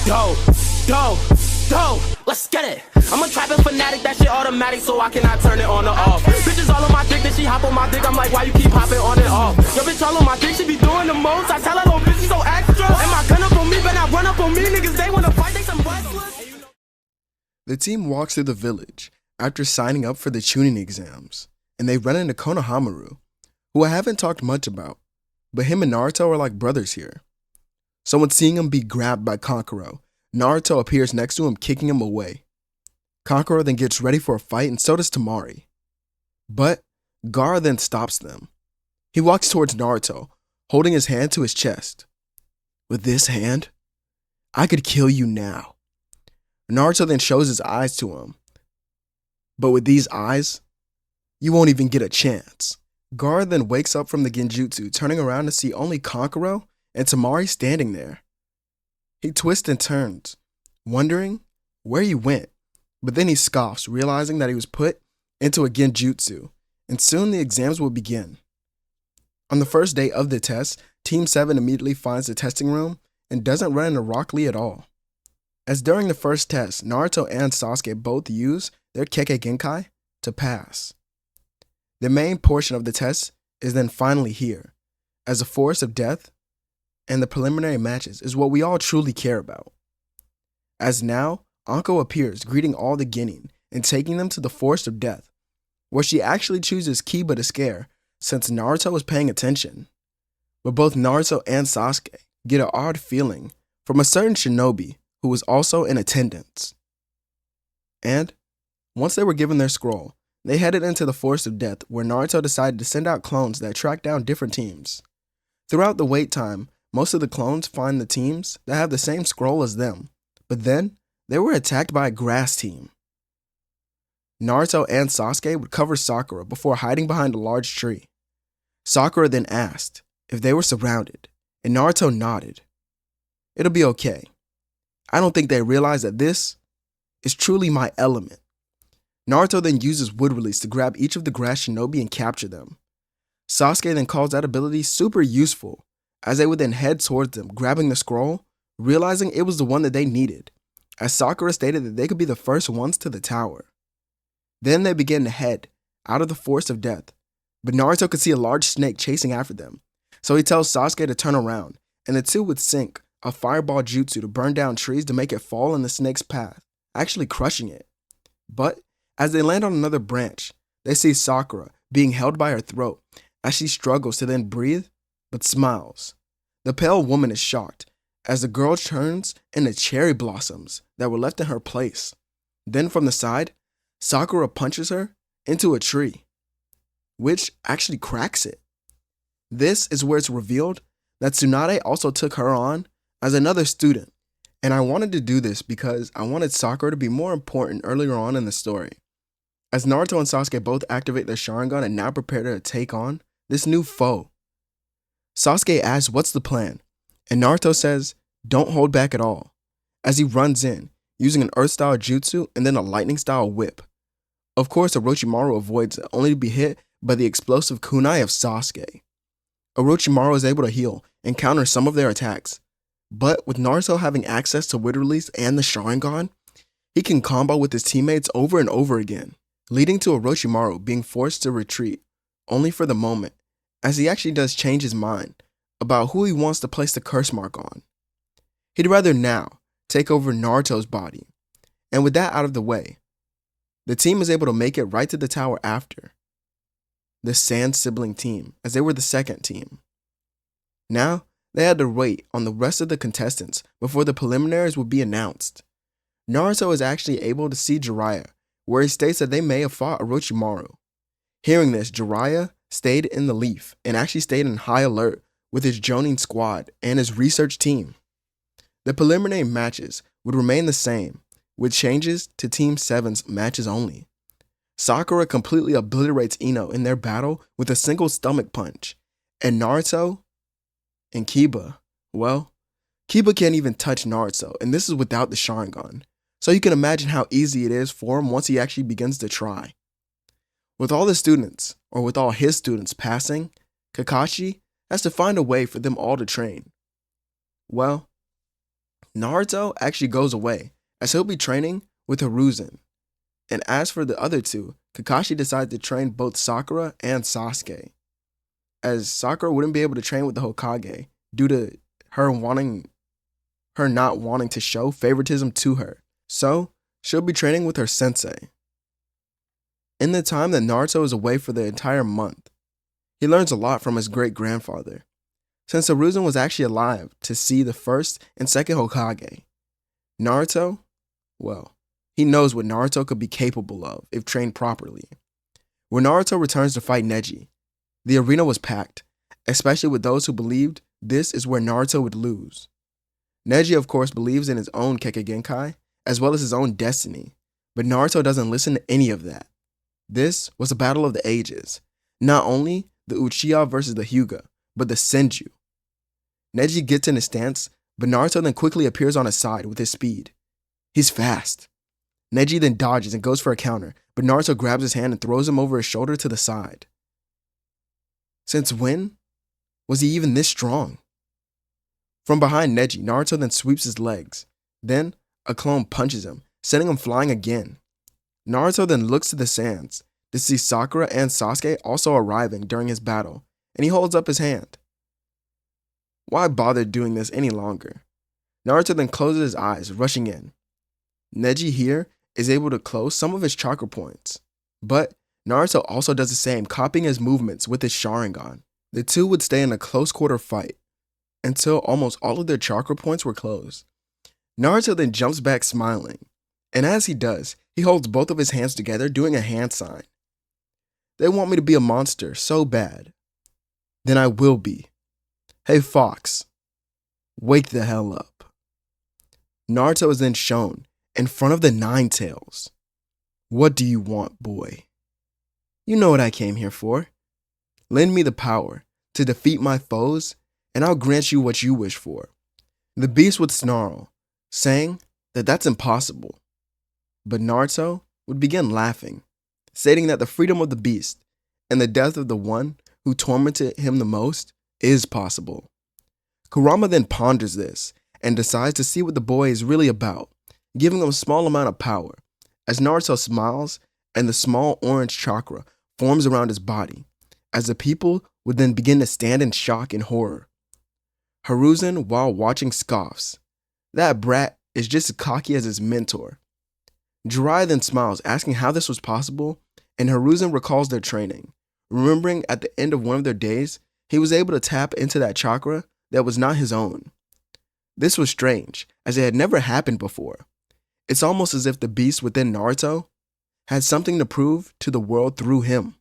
Dope, dope, dope, let's get it. I'm a trapping fanatic, that shit automatic, so I cannot turn it on or off. Bitches all on my dick, then she hop on my dick, I'm like, why you keep hopping on and off? Your bitch all on my dick, she be doing the most, I tell her, little bitch, she so extra. And my gun up on me, but not run up on me, niggas, they wanna fight, they some wrestlers. The team walks through the village after signing up for the tuning exams, and they run into Konohamaru, who I haven't talked much about, but him and Naruto are like brothers here. So when seeing him be grabbed by Kankuro, Naruto appears next to him, kicking him away. Kankuro then gets ready for a fight, and so does Temari. But Gaara then stops them. He walks towards Naruto, holding his hand to his chest. With this hand, I could kill you now. Naruto then shows his eyes to him. But with these eyes, you won't even get a chance. Gaara then wakes up from the genjutsu, turning around to see only Kankuro and Temari standing there. He twists and turns, wondering where he went, but then he scoffs, realizing that he was put into a genjutsu, and soon the exams will begin. On the first day of the test, Team 7 immediately finds the testing room and doesn't run into Rock Lee at all. As during the first test, Naruto and Sasuke both use their Kekkei Genkai to pass. The main portion of the test is then finally here, as the forest of death and the preliminary matches is what we all truly care about. As now, Anko appears, greeting all the Genin and taking them to the forest of death, where she actually chooses Kiba to scare since Naruto is paying attention. But both Naruto and Sasuke get an odd feeling from a certain shinobi who was also in attendance. And once they were given their scroll, they headed into the forest of death, where Naruto decided to send out clones that track down different teams. Throughout the wait time, most of the clones find the teams that have the same scroll as them, but then they were attacked by a grass team. Naruto and Sasuke would cover Sakura before hiding behind a large tree. Sakura then asked if they were surrounded, and Naruto nodded. It'll be okay. I don't think they realize that this is truly my element. Naruto then uses wood release to grab each of the grass shinobi and capture them. Sasuke then calls that ability super useful, as they would then head towards them, grabbing the scroll, realizing it was the one that they needed, as Sakura stated that they could be the first ones to the tower. Then they begin to head out of the forest of death, but Naruto could see a large snake chasing after them, so he tells Sasuke to turn around, and the two would sink a fireball jutsu to burn down trees to make it fall in the snake's path, actually crushing it. But as they land on another branch, they see Sakura being held by her throat as she struggles to then breathe, but smiles. The pale woman is shocked as the girl turns into cherry blossoms that were left in her place. Then from the side, Sakura punches her into a tree, which actually cracks it. This is where it's revealed that Tsunade also took her on as another student. And I wanted to do this because I wanted Sakura to be more important earlier on in the story, as Naruto and Sasuke both activate their Sharingan and now prepare to take on this new foe. Sasuke asks what's the plan, and Naruto says don't hold back at all, as he runs in, using an earth-style jutsu and then a lightning-style whip. Of course, Orochimaru avoids it, only to be hit by the explosive kunai of Sasuke. Orochimaru is able to heal and counter some of their attacks, but with Naruto having access to Wind Release and the Sharingan, he can combo with his teammates over and over again, leading to Orochimaru being forced to retreat, only for the moment, as he actually does change his mind about who he wants to place the curse mark on. He'd rather now take over Naruto's body, and with that out of the way, the team is able to make it right to the tower after. The Sand sibling team, as they were the second team. Now, they had to wait on the rest of the contestants before the preliminaries would be announced. Naruto is actually able to see Jiraiya, where he states that they may have fought Orochimaru. Hearing this, Jiraiya stayed in the Leaf and actually stayed in high alert with his Jonin squad and his research team. The preliminary matches would remain the same, with changes to Team 7's matches only. Sakura completely obliterates Ino in their battle with a single stomach punch, and Naruto and Kiba, well, Kiba can't even touch Naruto, and this is without the Sharingan, so you can imagine how easy it is for him once he actually begins to try. With all the students, or with all his students passing, Kakashi has to find a way for them all to train. Well, Naruto actually goes away as he'll be training with Hiruzen. And as for the other two, Kakashi decides to train both Sakura and Sasuke, as Sakura wouldn't be able to train with the Hokage due to her not wanting to show favoritism to her. So, she'll be training with her sensei. In the time that Naruto is away for the entire month, he learns a lot from his great-grandfather, since Hiruzen was actually alive to see the first and second Hokage. Naruto, well, he knows what Naruto could be capable of if trained properly. When Naruto returns to fight Neji, the arena was packed, especially with those who believed this is where Naruto would lose. Neji, of course, believes in his own Kekkei Genkai, as well as his own destiny, but Naruto doesn't listen to any of that. This was a battle of the ages, not only the Uchiha versus the Hyuga, but the Senju. Neji gets in his stance, but Naruto then quickly appears on his side with his speed. He's fast. Neji then dodges and goes for a counter, but Naruto grabs his hand and throws him over his shoulder to the side. Since when was he even this strong? From behind Neji, Naruto then sweeps his legs. Then, a clone punches him, sending him flying again. Naruto then looks to the sands to see Sakura and Sasuke also arriving during his battle, and he holds up his hand. Why bother doing this any longer? Naruto then closes his eyes, rushing in. Neji here is able to close some of his chakra points, but Naruto also does the same, copying his movements with his Sharingan. The two would stay in a close quarter fight until almost all of their chakra points were closed. Naruto then jumps back smiling, and as he does, he holds both of his hands together doing a hand sign. They want me to be a monster so bad. Then I will be. Hey Fox, wake the hell up. Naruto is then shown in front of the Nine Tails. What do you want, boy? You know what I came here for. Lend me the power to defeat my foes, and I'll grant you what you wish for. The beast would snarl, saying that that's impossible. But Naruto would begin laughing, stating that the freedom of the beast and the death of the one who tormented him the most is possible. Kurama then ponders this and decides to see what the boy is really about, giving him a small amount of power, as Naruto smiles and the small orange chakra forms around his body, as the people would then begin to stand in shock and horror. Hiruzen, while watching, scoffs. That brat is just as cocky as his mentor. Jiraiya then smiles, asking how this was possible, and Hiruzen recalls their training, remembering at the end of one of their days, he was able to tap into that chakra that was not his own. This was strange, as it had never happened before. It's almost as if the beast within Naruto had something to prove to the world through him.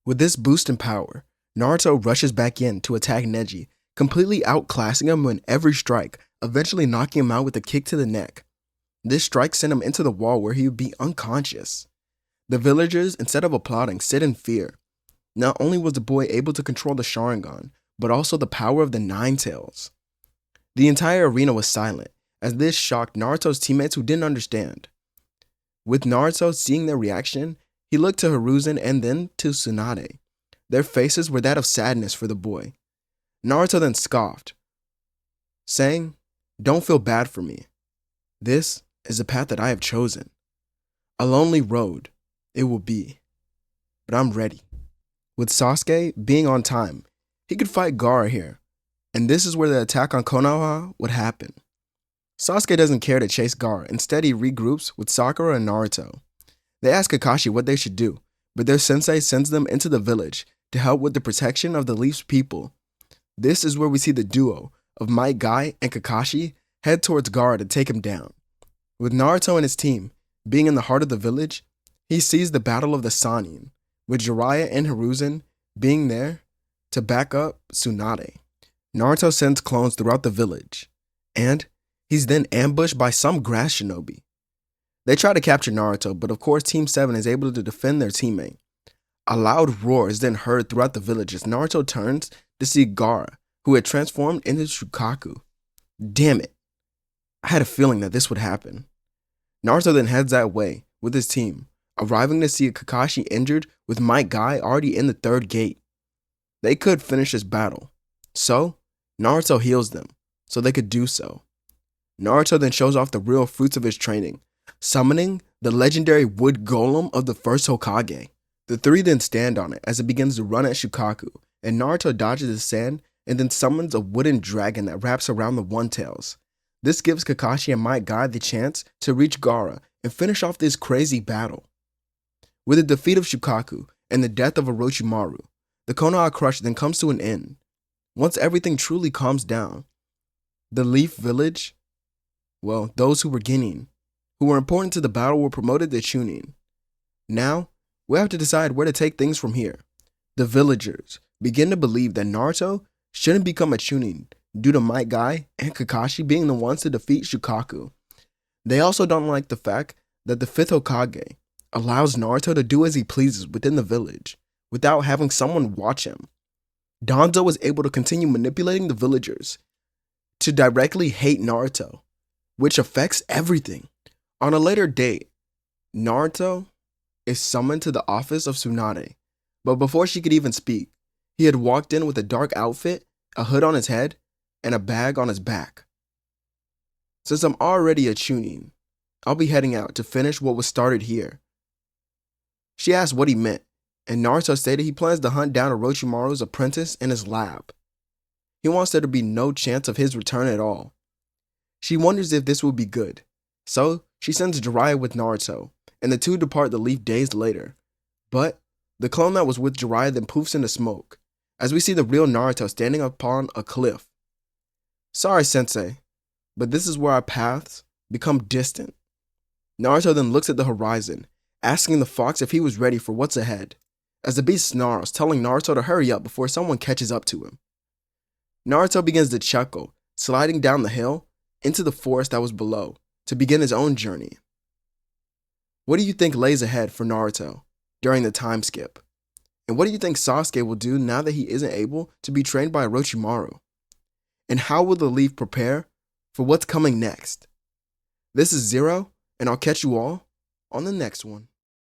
With this boost in power, Naruto rushes back in to attack Neji, completely outclassing him in every strike, eventually knocking him out with a kick to the neck. This strike sent him into the wall where he would be unconscious. The villagers, instead of applauding, sit in fear. Not only was the boy able to control the Sharingan, but also the power of the Nine Tails. The entire arena was silent, as this shocked Naruto's teammates who didn't understand. With Naruto seeing their reaction, he looked to Hiruzen and then to Tsunade. Their faces were that of sadness for the boy. Naruto then scoffed, saying, "Don't feel bad for me. This is the path that I have chosen. A lonely road it will be, but I'm ready." With Sasuke being on time, he could fight Gaara here, and this is where the attack on Konoha would happen. Sasuke doesn't care to chase Gaara, instead he regroups with Sakura and Naruto. They ask Kakashi what they should do, but their sensei sends them into the village to help with the protection of the Leaf's people. This is where we see the duo of Might Guy and Kakashi head towards Gaara to take him down. With Naruto and his team being in the heart of the village, he sees the Battle of the Sannin, with Jiraiya and Hiruzen being there to back up Tsunade. Naruto sends clones throughout the village, and he's then ambushed by some grass shinobi. They try to capture Naruto, but of course Team 7 is able to defend their teammate. A loud roar is then heard throughout the village as Naruto turns to see Gaara, who had transformed into Shukaku. Damn it. I had a feeling that this would happen. Naruto then heads that way with his team, arriving to see Kakashi injured with Might Guy already in the third gate. They could finish this battle, so Naruto heals them so they could do so. Naruto then shows off the real fruits of his training, summoning the legendary wood golem of the first Hokage. The three then stand on it as it begins to run at Shukaku, and Naruto dodges the sand and then summons a wooden dragon that wraps around the One-Tails. This gives Kakashi and Might Guy the chance to reach Gaara and finish off this crazy battle. With the defeat of Shukaku and the death of Orochimaru, the Konoha Crush then comes to an end. Once everything truly calms down, the Leaf Village, well, those who were Genin, who were important to the battle, were promoted to Chunin. Now, we have to decide where to take things from here. The villagers begin to believe that Naruto shouldn't become a Chunin due to Might Guy and Kakashi being the ones to defeat Shukaku. They also don't like the fact that the 5th Hokage allows Naruto to do as he pleases within the village without having someone watch him. Danzo was able to continue manipulating the villagers to directly hate Naruto, which affects everything. On a later date, Naruto is summoned to the office of Tsunade, but before she could even speak, he had walked in with a dark outfit, a hood on his head, and a bag on his back. Since I'm already a Chunin, I'll be heading out to finish what was started here. She asked what he meant, and Naruto stated he plans to hunt down Orochimaru's apprentice in his lab. He wants there to be no chance of his return at all. She wonders if this will be good, so she sends Jiraiya with Naruto, and the two depart the Leaf days later. But the clone that was with Jiraiya then poofs into smoke, as we see the real Naruto standing upon a cliff. Sorry, Sensei, but this is where our paths become distant. Naruto then looks at the horizon, asking the fox if he was ready for what's ahead, as the beast snarls, telling Naruto to hurry up before someone catches up to him. Naruto begins to chuckle, sliding down the hill into the forest that was below to begin his own journey. What do you think lays ahead for Naruto during the time skip? And what do you think Sasuke will do now that he isn't able to be trained by Orochimaru? And how will the Leaf prepare for what's coming next? This is Zero, and I'll catch you all on the next one.